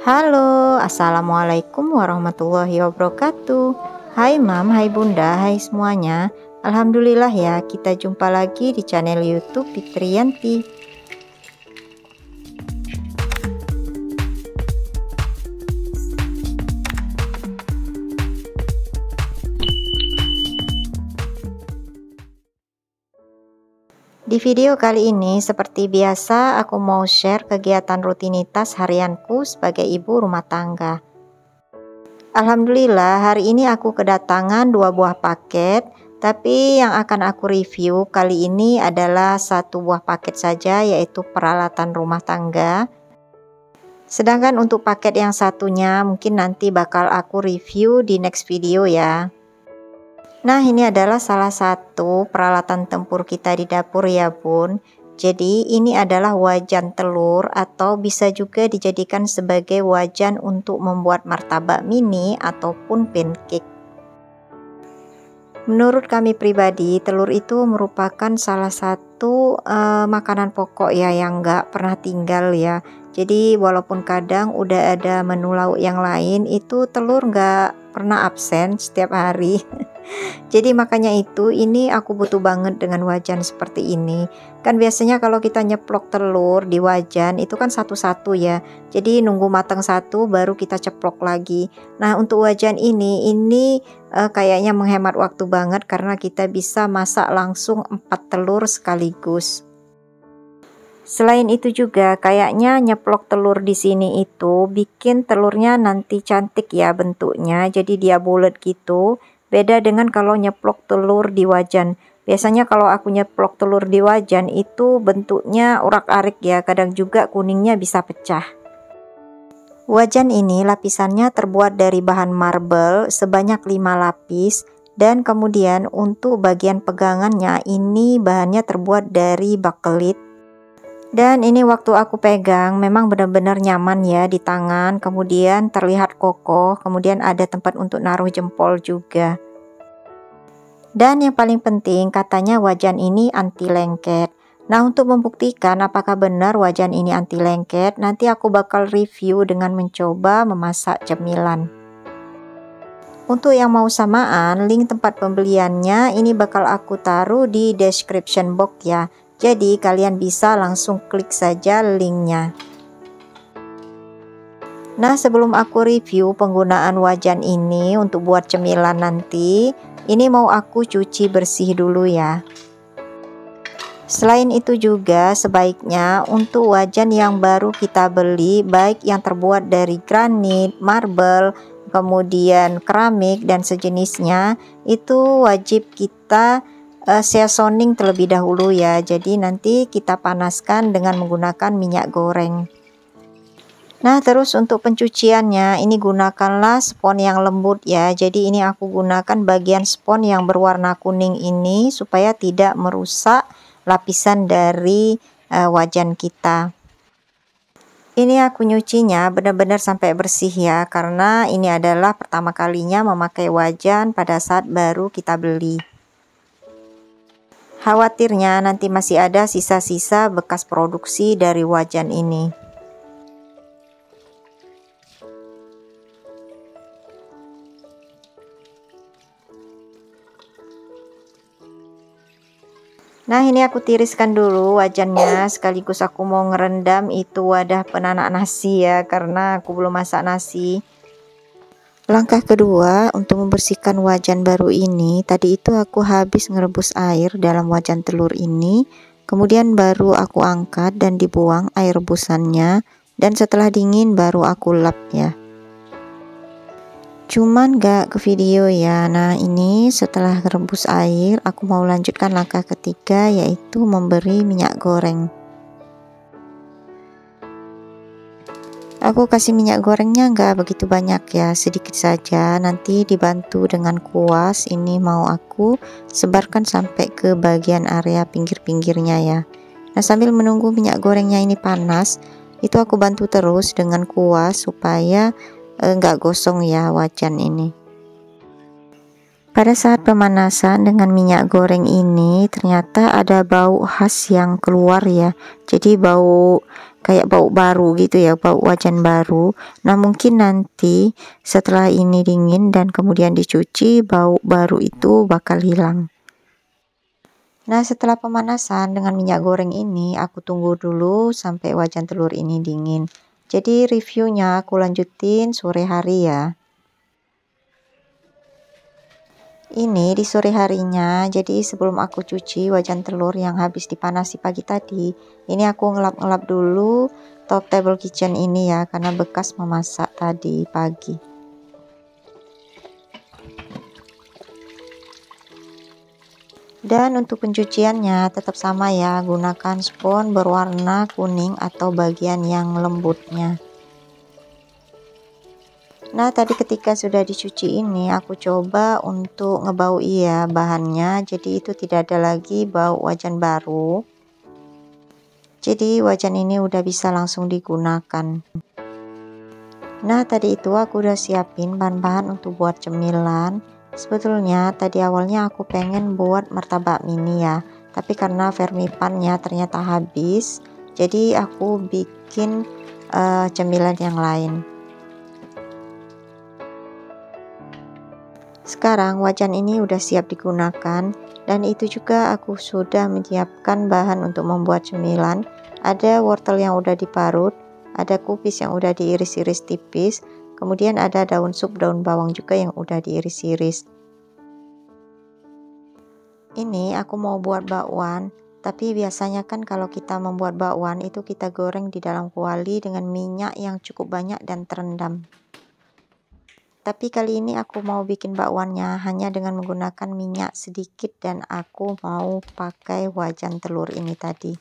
Halo, assalamualaikum warahmatullahi wabarakatuh. Hai Mam, hai Bunda, hai semuanya. Alhamdulillah ya, kita jumpa lagi di channel YouTube Fitriyanti. Di video kali ini, seperti biasa, aku mau share kegiatan rutinitas harianku sebagai ibu rumah tangga. Alhamdulillah, hari ini aku kedatangan 2 buah paket, tapi yang akan aku review kali ini adalah 1 buah paket saja, yaitu peralatan rumah tangga. Sedangkan untuk paket yang satunya mungkin nanti bakal aku review di next video ya. Nah, ini adalah salah satu peralatan tempur kita di dapur ya Bun. Jadi ini adalah wajan telur atau bisa juga dijadikan sebagai wajan untuk membuat martabak mini ataupun pancake. Menurut kami pribadi, telur itu merupakan salah satu makanan pokok ya yang nggak pernah tinggal ya. Jadi walaupun kadang udah ada menu lauk yang lain, itu telur nggak pernah absen setiap hari. Jadi makanya itu ini aku butuh banget dengan wajan seperti ini. Kan biasanya kalau kita nyeplok telur di wajan itu kan satu-satu ya. Jadi nunggu matang satu baru kita ceplok lagi. Nah, untuk wajan ini kayaknya menghemat waktu banget karena kita bisa masak langsung 4 telur sekaligus. Selain itu juga kayaknya nyeplok telur di sini itu bikin telurnya nanti cantik ya bentuknya. Jadi dia bulat gitu. Beda dengan kalau nyeplok telur di wajan. Biasanya kalau aku nyeplok telur di wajan itu bentuknya urak-arik ya, kadang juga kuningnya bisa pecah. Wajan ini lapisannya terbuat dari bahan marble sebanyak 5 lapis dan kemudian untuk bagian pegangannya ini bahannya terbuat dari bakelit. Dan ini waktu aku pegang memang benar-benar nyaman ya di tangan, kemudian terlihat kokoh, kemudian ada tempat untuk naruh jempol juga. Dan yang paling penting katanya wajan ini anti lengket. Nah, untuk membuktikan apakah benar wajan ini anti lengket, nanti aku bakal review dengan mencoba memasak cemilan. Untuk yang mau samaan, link tempat pembeliannya ini bakal aku taruh di description box ya. Jadi kalian bisa langsung klik saja linknya. Nah, sebelum aku review penggunaan wajan ini untuk buat cemilan nanti, ini mau aku cuci bersih dulu ya. Selain itu juga sebaiknya untuk wajan yang baru kita beli, baik yang terbuat dari granit, marble, kemudian keramik dan sejenisnya, itu wajib kita seasoning terlebih dahulu ya. Jadi nanti kita panaskan dengan menggunakan minyak goreng. Nah, terus untuk pencuciannya ini gunakanlah spons yang lembut ya. Jadi ini aku gunakan bagian spons yang berwarna kuning ini supaya tidak merusak lapisan dari wajan kita. Ini aku nyucinya benar-benar sampai bersih ya, karena ini adalah pertama kalinya memakai wajan pada saat baru kita beli. Khawatirnya nanti masih ada sisa-sisa bekas produksi dari wajan ini. Nah, ini aku tiriskan dulu wajannya, sekaligus aku mau ngerendam itu wadah penanak nasi ya, karena aku belum masak nasi. Langkah kedua untuk membersihkan wajan baru ini, tadi itu aku habis ngerebus air dalam wajan telur ini, kemudian baru aku angkat dan dibuang air rebusannya, dan setelah dingin baru aku lap ya. Cuman gak ke video ya. Nah, ini setelah rebus air, aku mau lanjutkan langkah ketiga, yaitu memberi minyak goreng. Aku kasih minyak gorengnya nggak begitu banyak ya, sedikit saja, nanti dibantu dengan kuas. Ini mau aku sebarkan sampai ke bagian area pinggir-pinggirnya ya. Nah, sambil menunggu minyak gorengnya ini panas, itu aku bantu terus dengan kuas supaya nggak gosong ya wajan ini. Pada saat pemanasan dengan minyak goreng ini ternyata ada bau khas yang keluar ya. Jadi bau kayak bau baru gitu ya, bau wajan baru. Nah mungkin nanti setelah ini dingin dan kemudian dicuci, bau baru itu bakal hilang. Nah setelah pemanasan dengan minyak goreng ini, aku tunggu dulu sampai wajan telur ini dingin. Jadi reviewnya aku lanjutin sore hari ya. Ini di sore harinya, jadi sebelum aku cuci wajan telur yang habis dipanasi pagi tadi, ini aku ngelap-ngelap dulu top table kitchen ini ya, karena bekas memasak tadi pagi. Dan untuk pencuciannya tetap sama ya, gunakan spons berwarna kuning atau bagian yang lembutnya. Nah tadi ketika sudah dicuci ini aku coba untuk ngebaui ya bahannya, jadi itu tidak ada lagi bau wajan baru. Jadi wajan ini udah bisa langsung digunakan. Nah tadi itu aku udah siapin bahan-bahan untuk buat cemilan. Sebetulnya tadi awalnya aku pengen buat martabak mini ya, tapi karena vermipannya ternyata habis, jadi aku bikin cemilan yang lain. Sekarang wajan ini udah siap digunakan, dan itu juga aku sudah menyiapkan bahan untuk membuat cemilan. Ada wortel yang udah diparut, ada kubis yang udah diiris-iris tipis, kemudian ada daun sup, daun bawang juga yang udah diiris-iris. Ini aku mau buat bakwan, tapi biasanya kan kalau kita membuat bakwan itu kita goreng di dalam kuali dengan minyak yang cukup banyak dan terendam. Tapi kali ini aku mau bikin bakwannya hanya dengan menggunakan minyak sedikit dan aku mau pakai wajan telur ini tadi.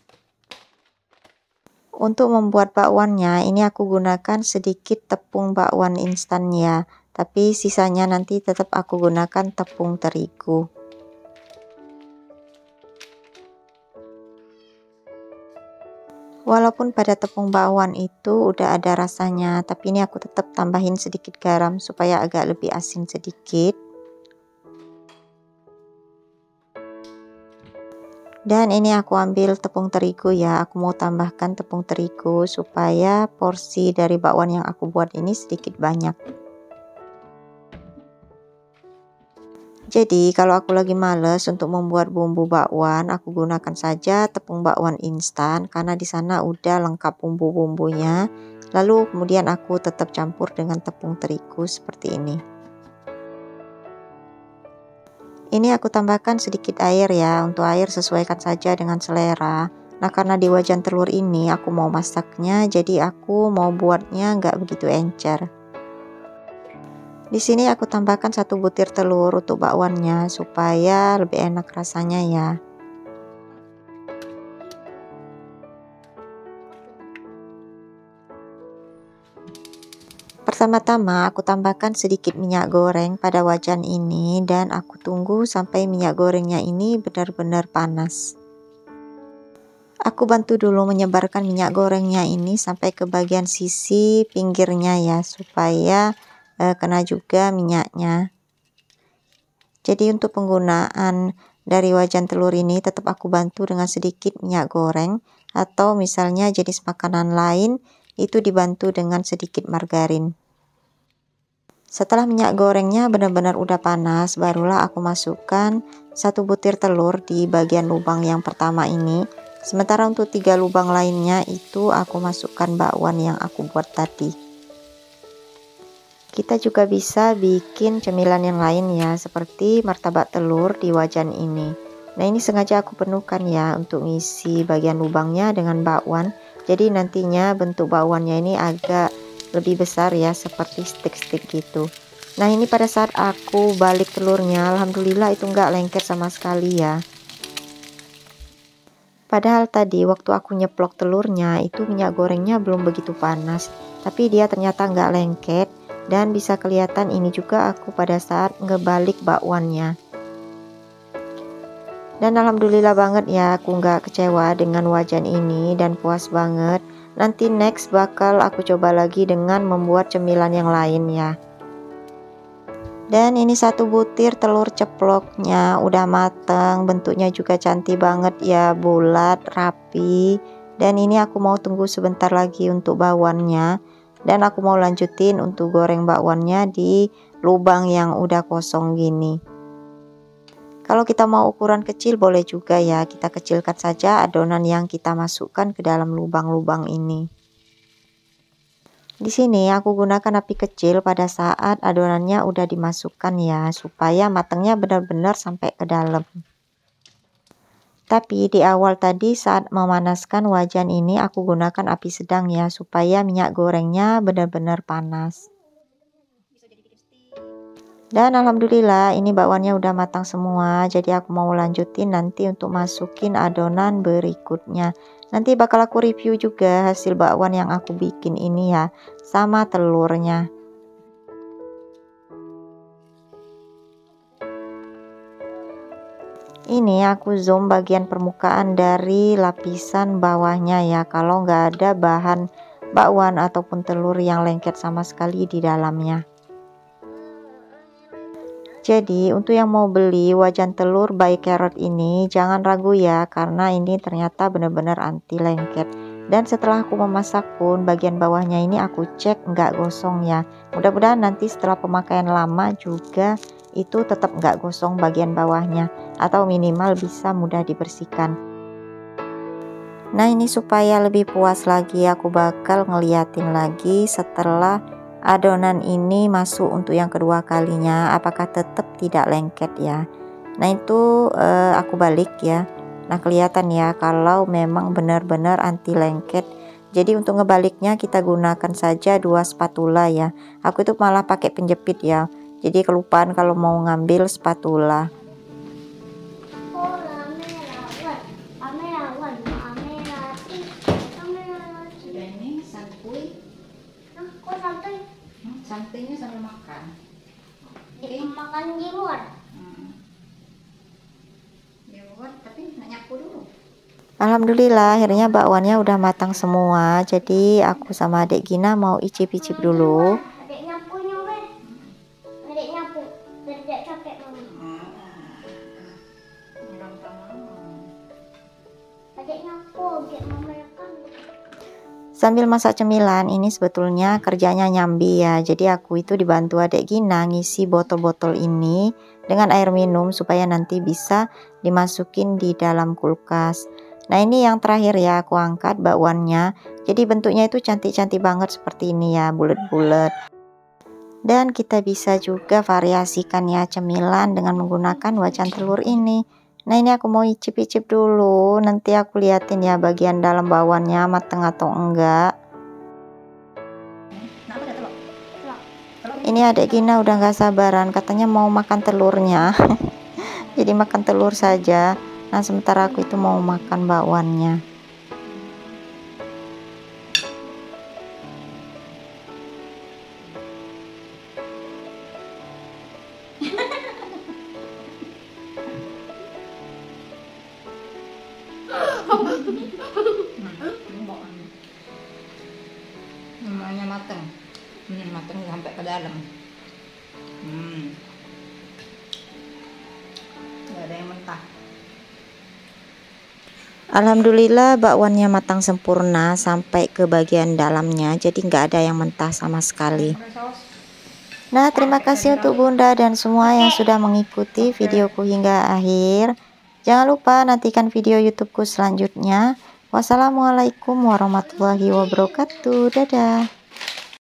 Untuk membuat bakwannya ini aku gunakan sedikit tepung bakwan instan ya, tapi sisanya nanti tetap aku gunakan tepung terigu. Walaupun pada tepung bakwan itu udah ada rasanya, tapi ini aku tetap tambahin sedikit garam supaya agak lebih asin sedikit. Dan ini aku ambil tepung terigu ya, aku mau tambahkan tepung terigu supaya porsi dari bakwan yang aku buat ini sedikit banyak. Jadi kalau aku lagi males untuk membuat bumbu bakwan, aku gunakan saja tepung bakwan instan karena di sana udah lengkap bumbu-bumbunya. Lalu kemudian aku tetap campur dengan tepung terigu seperti ini. Ini aku tambahkan sedikit air ya, untuk air sesuaikan saja dengan selera. Nah karena di wajan telur ini aku mau masaknya, jadi aku mau buatnya nggak begitu encer. Di sini aku tambahkan 1 butir telur untuk bakwannya supaya lebih enak rasanya ya. Pertama-tama aku tambahkan sedikit minyak goreng pada wajan ini dan aku tunggu sampai minyak gorengnya ini benar-benar panas. Aku bantu dulu menyebarkan minyak gorengnya ini sampai ke bagian sisi pinggirnya ya, supaya kena juga minyaknya. Jadi untuk penggunaan dari wajan telur ini tetap aku bantu dengan sedikit minyak goreng, atau misalnya jenis makanan lain itu dibantu dengan sedikit margarin. Setelah minyak gorengnya benar-benar udah panas, barulah aku masukkan 1 butir telur di bagian lubang yang pertama ini. Sementara untuk 3 lubang lainnya itu aku masukkan bakwan yang aku buat tadi. Kita juga bisa bikin cemilan yang lain ya, seperti martabak telur di wajan ini. Nah ini sengaja aku penuhkan ya untuk ngisi bagian lubangnya dengan bakwan. Jadi nantinya bentuk bakwannya ini agak lebih besar ya, seperti stick-stick gitu. Nah ini pada saat aku balik telurnya, alhamdulillah itu nggak lengket sama sekali ya. Padahal tadi waktu aku nyeplok telurnya itu minyak gorengnya belum begitu panas, tapi dia ternyata nggak lengket. Dan bisa kelihatan ini juga aku pada saat ngebalik bakwannya. Dan alhamdulillah banget ya, aku nggak kecewa dengan wajan ini dan puas banget. Nanti next bakal aku coba lagi dengan membuat cemilan yang lain ya. Dan ini 1 butir telur ceploknya udah mateng, bentuknya juga cantik banget ya, bulat, rapi. Dan ini aku mau tunggu sebentar lagi untuk bakwannya, dan aku mau lanjutin untuk goreng bakwannya di lubang yang udah kosong gini. Kalau kita mau ukuran kecil boleh juga ya, kita kecilkan saja adonan yang kita masukkan ke dalam lubang-lubang ini. Di sini aku gunakan api kecil pada saat adonannya udah dimasukkan ya, supaya matangnya benar-benar sampai ke dalam. Tapi di awal tadi saat memanaskan wajan ini aku gunakan api sedang ya, supaya minyak gorengnya benar-benar panas. Dan alhamdulillah ini bakwannya udah matang semua, jadi aku mau lanjutin nanti untuk masukin adonan berikutnya. Nanti bakal aku review juga hasil bakwan yang aku bikin ini ya, sama telurnya. Ini aku zoom bagian permukaan dari lapisan bawahnya ya, kalau nggak ada bahan bakwan ataupun telur yang lengket sama sekali di dalamnya. Jadi untuk yang mau beli wajan telur by Carrot ini jangan ragu ya, karena ini ternyata benar-benar anti lengket. Dan setelah aku memasak pun bagian bawahnya ini aku cek nggak gosong ya. Mudah-mudahan nanti setelah pemakaian lama juga itu tetap nggak gosong bagian bawahnya, atau minimal bisa mudah dibersihkan. Nah ini supaya lebih puas lagi aku bakal ngeliatin lagi setelah adonan ini masuk untuk yang kedua kalinya apakah tetap tidak lengket ya. Nah itu aku balik ya. Nah kelihatan ya kalau memang benar-benar anti lengket. Jadi untuk ngebaliknya kita gunakan saja 2 spatula ya. Aku itu malah pakai penjepit ya, jadi kelupaan kalau mau ngambil spatula. Santainya sambil makan. Makan di luar. Di luar tapi nak nyapu dulu. Alhamdulillah akhirnya bakwannya udah matang semua. Jadi aku sama adik Gina mau icip-icip dulu. Adik nyapunya weh. Adik nyapu. Biar tidak capek mami. Adik nyapu biar mama makan. Sambil masak cemilan ini sebetulnya kerjanya nyambi ya. Jadi aku itu dibantu adik Gina ngisi botol-botol ini dengan air minum supaya nanti bisa dimasukin di dalam kulkas. Nah ini yang terakhir ya aku angkat bakwannya. Jadi bentuknya itu cantik-cantik banget seperti ini ya, bulat-bulat. Dan kita bisa juga variasikan ya cemilan dengan menggunakan wajan telur ini. Nah ini aku mau icip-icip dulu, nanti aku liatin ya bagian dalam bakwannya mateng atau enggak. Ini adik Gina udah gak sabaran, katanya mau makan telurnya. Jadi makan telur saja. Nah sementara aku itu mau makan bakwannya. Namanya mateng. Mateng sampai ke dalam. Nggak ada yang mentah. Alhamdulillah bakwannya matang sempurna sampai ke bagian dalamnya, jadi nggak ada yang mentah sama sekali. Nah terima kasih untuk Bunda dan semua yang sudah mengikuti videoku hingga akhir. Jangan lupa nantikan video YouTubeku selanjutnya. Wassalamualaikum warahmatullahi wabarakatuh. Dadah.